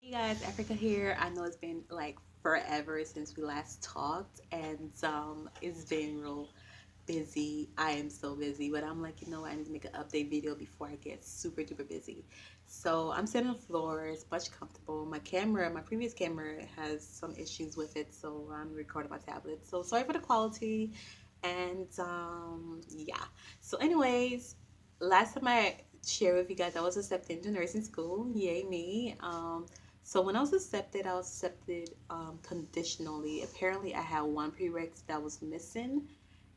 Hey guys, Africa here. I know it's been like forever since we last talked, and it's been real busy. I am so busy, but I'm like, I need to make an update video before I get super duper busy. So I'm sitting on the floor, it's much comfortable. My previous camera has some issues with it, so I'm recording my tablet. So sorry for the quality, and yeah. So anyways, last time I shared with you guys, I was accepted into nursing school. Yay me. So when I was accepted conditionally. Apparently, I had one prereq that was missing,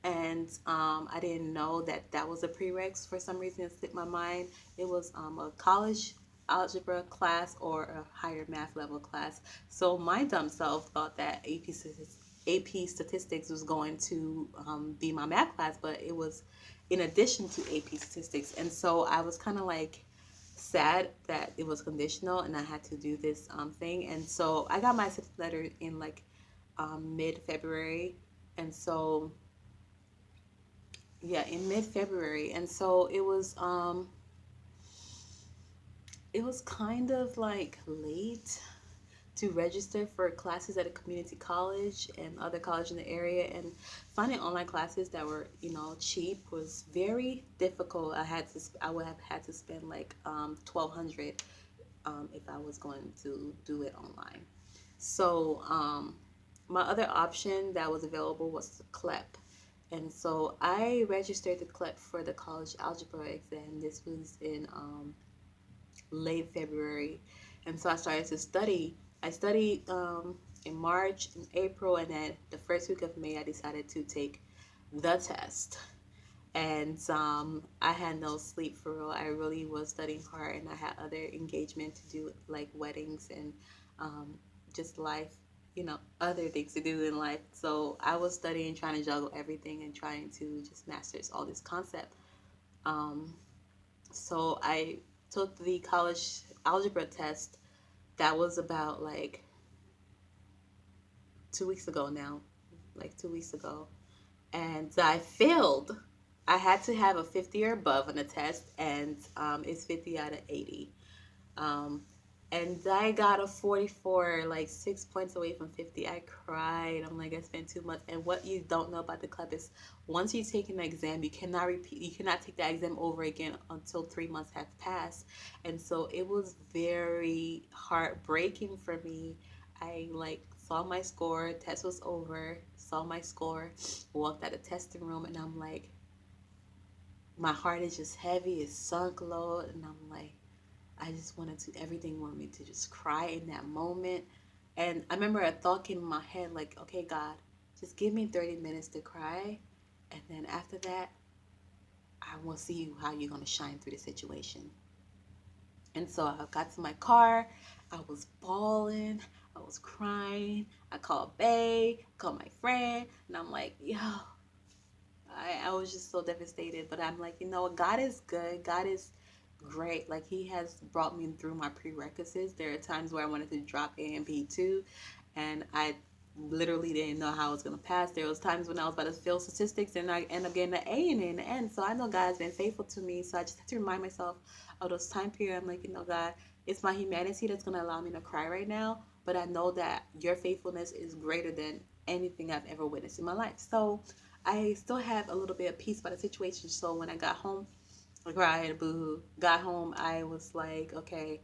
and I didn't know that that was a prereq. For some reason, it slipped my mind. It was a college algebra class or a higher math level class. So my dumb self thought that AP statistics was going to be my math class, but it was in addition to AP statistics. And so I was kind of like sad that it was conditional and I had to do this thing. And so I got my acceptance letter in like mid February. And so, yeah, in mid February. And so it was kind of like late to register for classes at a community college and other college in the area, and finding online classes that were cheap was very difficult. I would have had to spend like 1,200 if I was going to do it online. So my other option that was available was the CLEP. And so I registered the CLEP for the college algebra exam. This was in late February. And so I started to study. I studied in March and April, and then the first week of May, I decided to take the test. And I had no sleep for real. I really was studying hard, and I had other engagement to do, like weddings and just life, other things to do in life. So I was studying, trying to juggle everything, and trying to just master all this concept. Um, so I took the college algebra test. That was about like 2 weeks ago now, like 2 weeks ago, and I failed. I had to have a 50 or above on the test, and it's 50 out of 80. Um, and I got a 44, like 6 points away from 50. I cried. I'm like, I spent too much. And what you don't know about the club is once you take an exam, you cannot repeat, you cannot take that exam over again until 3 months have passed. And so it was very heartbreaking for me. I like saw my score, test was over, saw my score, walked out of testing room, and I'm like, my heart is just heavy, it's sunk low, and I'm like, I just wanted to, everything wanted me to just cry in that moment. And I remember a thought came in my head like, okay, God, just give me 30 minutes to cry. And then after that, I will see you how you're going to shine through the situation. And so I got to my car. I was bawling. I was crying. I called Bay, called my friend. And I'm like, yo, I was just so devastated. But I'm like, you know what? God is good. God is great. Like, He has brought me through my prerequisites. There are times where I wanted to drop A and B too, and I literally didn't know how I was going to pass. There was times when I was about to fail statistics and I end up getting an A in the end. So I know God's been faithful to me. So I just have to remind myself of those time periods. I'm like, God, it's my humanity that's going to allow me to cry right now. But I know that your faithfulness is greater than anything I've ever witnessed in my life. So I still have a little bit of peace about the situation. So when I got home, I cried, boo. Got home, I was like, okay,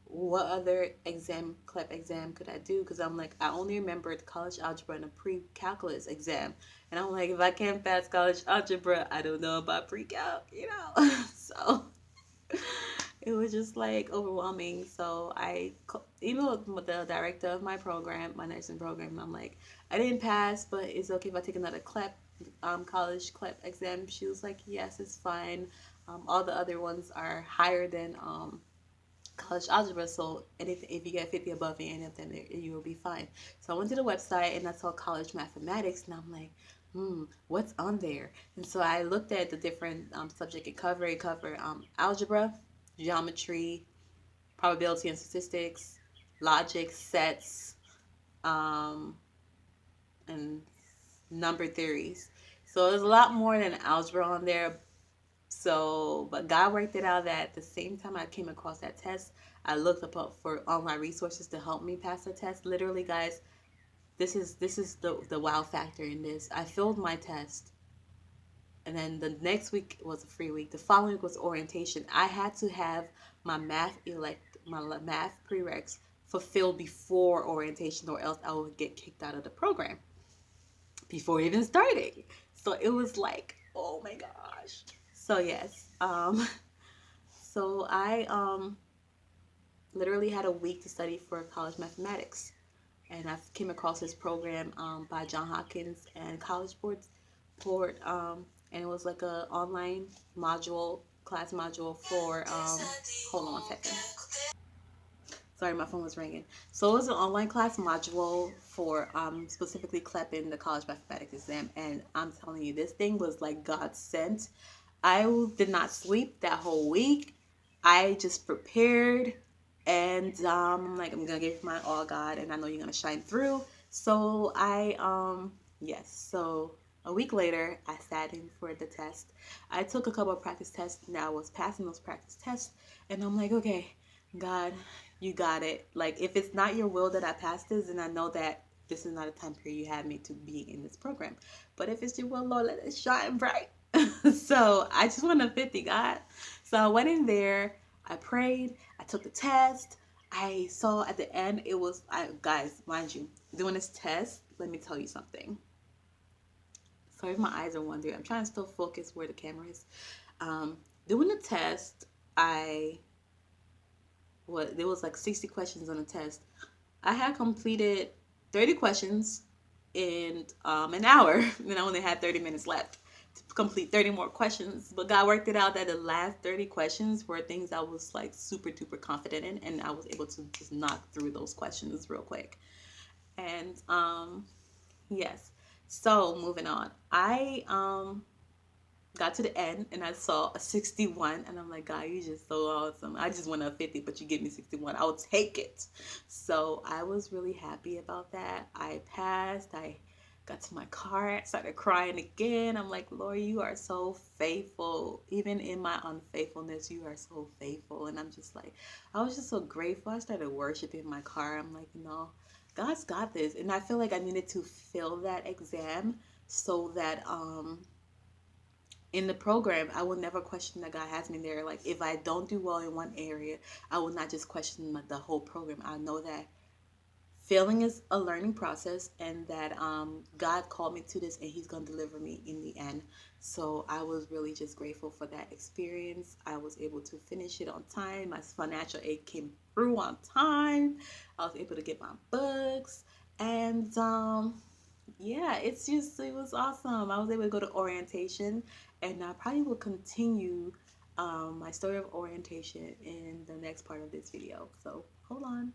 what other CLEP exam could I do? Because I'm like, I only remembered college algebra and a pre-calculus exam. And I'm like, if I can't pass college algebra, I don't know about pre-calc. So it was just like overwhelming. So I emailed the director of my program, my nursing program. I'm like, I didn't pass, but it's okay if I take another college CLEP exam. She was like, yes, it's fine. All the other ones are higher than college algebra, so anything if you get 50 above in any of them, you will be fine. So I went to the website and I saw college mathematics, and I'm like, what's on there? And so I looked at the different subject it covered. It covered algebra, geometry, probability and statistics, logic, sets, um, and number theories. So there's a lot more than algebra on there. So, but God worked it out that at the same time I came across that test, I looked up for online resources to help me pass the test. Literally, guys, this is the wow factor in this. I filled my test, and then the next week was a free week. The following week was orientation. I had to have my math prereqs fulfilled before orientation, or else I would get kicked out of the program before even starting. So it was like, oh my gosh. So yes, so I literally had a week to study for college mathematics, and I came across this program by John Hopkins and College Board, and it was like a online class module for hold on one second. Sorry, my phone was ringing. So it was an online class module for specifically CLEP, the college mathematics exam, and I'm telling you, this thing was like God sent. I did not sleep that whole week. I just prepared, and I'm like, I'm gonna give you my all, God, and I know you're gonna shine through. So yes. So a week later, I sat in for the test. I took a couple of practice tests, and I was passing those practice tests, and I'm like, okay, God, you got it. Like, if it's not your will that I pass this, then I know that this is not a time period you have me to be in this program. But if it's your will, Lord, let it shine bright. So I just want a 50, God. So I went in there, I prayed, I took the test. I saw at the end, guys, mind you, doing this test, let me tell you something. Sorry if my eyes are wandering. I'm trying to still focus where the camera is. Doing the test, there was like 60 questions on the test. I had completed 30 questions in an hour, and I only had 30 minutes left to complete 30 more questions. But God worked it out that the last 30 questions were things I was like super duper confident in, and I was able to just knock through those questions real quick. And yes. So moving on, I got to the end and I saw a 61, and I'm like, God, you just so awesome. I just want a 50, but you give me 61. I'll take it. So I was really happy about that. I passed. I got to my car. I started crying again. I'm like, Lord, you are so faithful. Even in my unfaithfulness, you are so faithful. And I'm just like, I was just so grateful. I started worshiping in my car. I'm like, God's got this. And I feel like I needed to fail that exam so that in the program, I will never question that God has me there. Like, if I don't do well in one area, I will not just question the whole program. I know that failing is a learning process, and that God called me to this, and He's going to deliver me in the end. So I was really just grateful for that experience. I was able to finish it on time. My financial aid came through on time. I was able to get my books, and yeah, it was awesome. I was able to go to orientation, and I probably will continue my story of orientation in the next part of this video. So hold on.